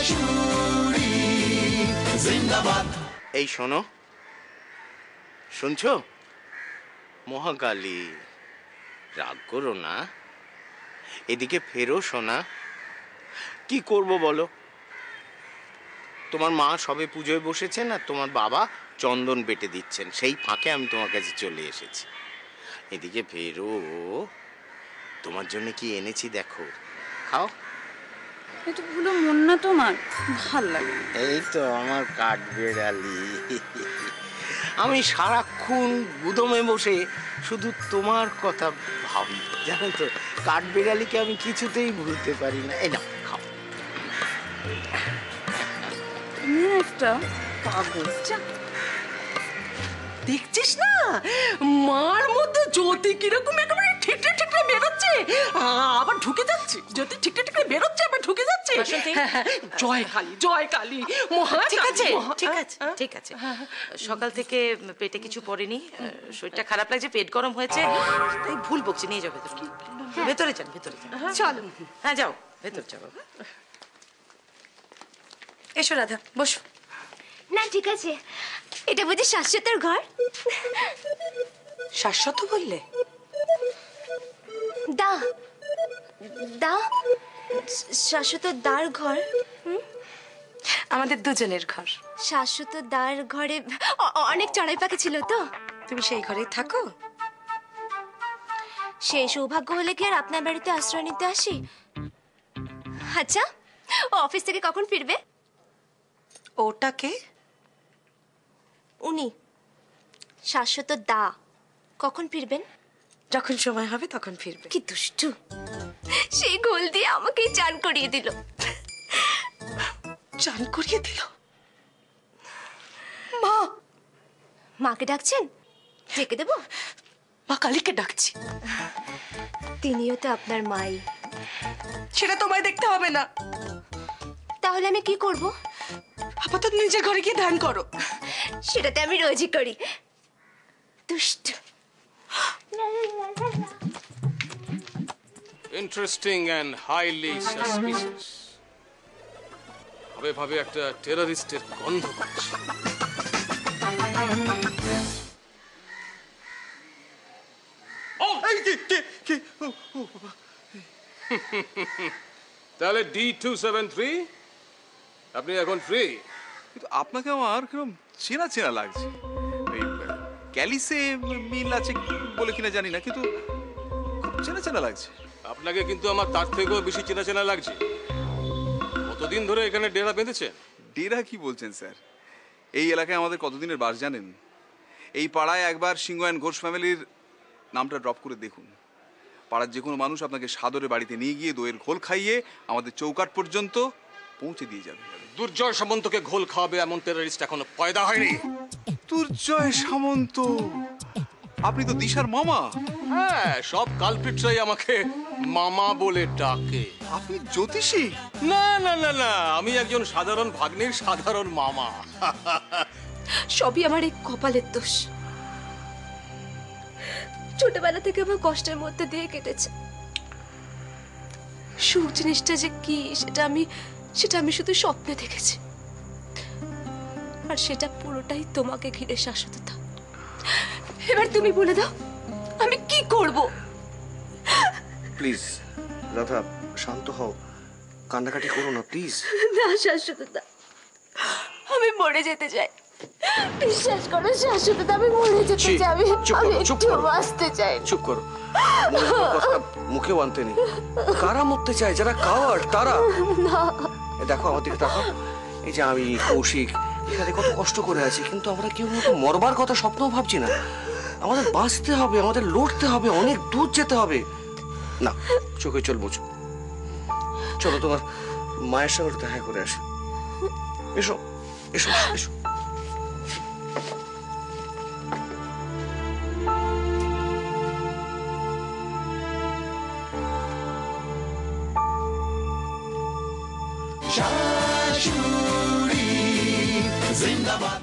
শাশুড়ি জিন্দাবাদ। এই শোনো, শুনছো? মহাকালী, রাগ করো না, এদিকে ফেরো সোনা। কি করব বলো, তোমার মা সবে পুজোয় বসেছেন আর তোমার বাবা চন্দন বেটে দিচ্ছেন, সেই ফাঁকে আমি তোমার কাছে চলে এসেছি। এদিকে ফেরো, তোমার জন্য কি এনেছি দেখো, খাও। এতগুলো মন না তোমার, ভাল লাগে। এই তো আমার কাঠবেড়ালি, আমি সারাক্ষণ গুদমে বসে শুধু তোমার কথা ভাবি, জানো তো। কাঠবেড়ালিকে আমি কিছুতেই ভুলতে পারি না। এই না, খাও। তুমি একটা পাগল। দেখছিস না মার মধ্যে জ্যোতি কিরকম একেবারে ঠিকরে ঠিকরে বেরোচ্ছে, আবার ঢুকে যাচ্ছে। জ্যোতি ঠিকরে ঠিকরে বেরোচ্ছে আবার ঢুকে যাচ্ছে। জয় কালী, জয় কালী। ঠিক আছে, ঠিক আছে, ঠিক আছে। সকাল থেকে পেটে কিছু পড়েনি, শরীরটা খারাপ লাগছে, পেট গরম হয়েছে, তাই ভুল বকছি। নিয়ে যাও ভেতরে, ভেতরে যান, ভেতরে যান। চলো। হ্যাঁ যাও, ভেতরে যাও। এসো রাধা, বসো। না ঠিক আছে, এটা বুঝি শাশ্বতর ঘর? শাশ্বত বললে? দা দা শাশ্বত দার ঘর। আমাদের দুজনের ঘর। শাশ্বত দার ঘরে অনেক চড়াই পাখি ছিল তো? তুমি সেই ঘরেই থাকো? সেই সৌভাগ্য হলে কি আর আপনার বাড়িতে আশ্রয় নিতে আসি? আচ্ছা, ও অফিস থেকে কখন ফিরবে? ওটাকে? উনি শাশ্বত দা কখন ফিরবেন? যখন সময় হবে তখন ফিরবে। কি দুষ্টু, সেই গোল দিয়ে আমাকেই চান করিয়ে দিল। চান করিয়ে দিল? মা, মাকে ডাকছেন? ডেকে দেব? মা কালীকে ডাকছি। তিনিও তো আপনার মাই। সেটা তোমায় দেখতে হবে না। তাহলে আমি কি করব? আপাতত নিজের ঘরে গিয়ে ধ্যান করো। সেটাতে আমি রোজই করি। দুষ্ট। Interesting and highly suspicious. ভাবে ভাবে একটা টেররিস্টের গন্ধ পাচ্ছি। তাহলে D273 আপনি এখন ফ্রি। কিন্তু আপনাকে আমার কিরকম চেনা চেনা লাগছে। এই ক্যালিসে মিল আছে বলে কিনা জানি না, কিন্তু খুব চেনা চেনা লাগছে। আপনাকে কিন্তু আমার তার থেকেও বেশি চেনা চেনা লাগছে। কতদিন ধরে এখানে ডেরা বেঁধেছেন? ডেরা কি বলছেন স্যার? এই এলাকায় আমাদের কতদিনের বাস জানেন? এই পাড়ায় একবার সিংহ অ্যান্ড ঘোষ ফ্যামিলির নামটা ড্রপ করে দেখুন, পাড়ার যে কোনো মানুষ আপনাকে সাদরে বাড়িতে নিয়ে গিয়ে দইয়ের ঘোল খাইয়ে আমাদের চৌকাঠ পর্যন্ত পৌঁছে দিয়ে যাবে। দুর্জয় সামন্তকে ঘোল খাওয়াবে এমন টেররিস্ট এখনো পয়দা হয়নি। দুর্জয় সামন্ত? আপনি তো দিশার মামা। হ্যাঁ, সব কালপিটরাই আমাকে মামা বলে ডাকে। আপনি জ্যোতিষী? না না না না, আমি একজন সাধারণ ভাগ্নির সাধারণ মামা। সবই আমার এই কপালের দোষ। ছোটবেলা থেকে আমার কষ্টের মধ্যে দিয়ে কেটেছে। সুখ জিনিসটা যে কি সেটা আমি শুধু স্বপ্নে দেখেছি, আর সেটা পুরোটাই তোমাকে ঘিরে শাশ্বততা। এবার তুমি বলে দাও আমি কি করব? প্লিজ রাধা, শান্ত হও, কান্নাকাটি করো না প্লিজ। না শাশ্বততা, আমি মরে যেতে চাই। বিশ্বাস করো শাশ্বততা, আমি মরে যেতে চাই। আমি একটু বাঁচতে চাই। চুপ করো, মুখে আনতে নেই। কারা মরতে চায়? যারা কাওয়ার্ড তারা। দেখো আমার দিকে তাকাও, এই যে আমি, কৌশিক, এখানে কত কষ্ট করে আছি, কিন্তু আমরা কেউ মরবার কথা স্বপ্নও ভাবছি না। আমাদের বাঁচতে হবে, আমাদের লড়তে হবে, অনেক দূর যেতে হবে। না, চোখে চল মুছো। চলো তোমার মায়ের সঙ্গে দেখা করে আসি। এসো এসো এসো। শাশুড়ি জিন্দাবাদ।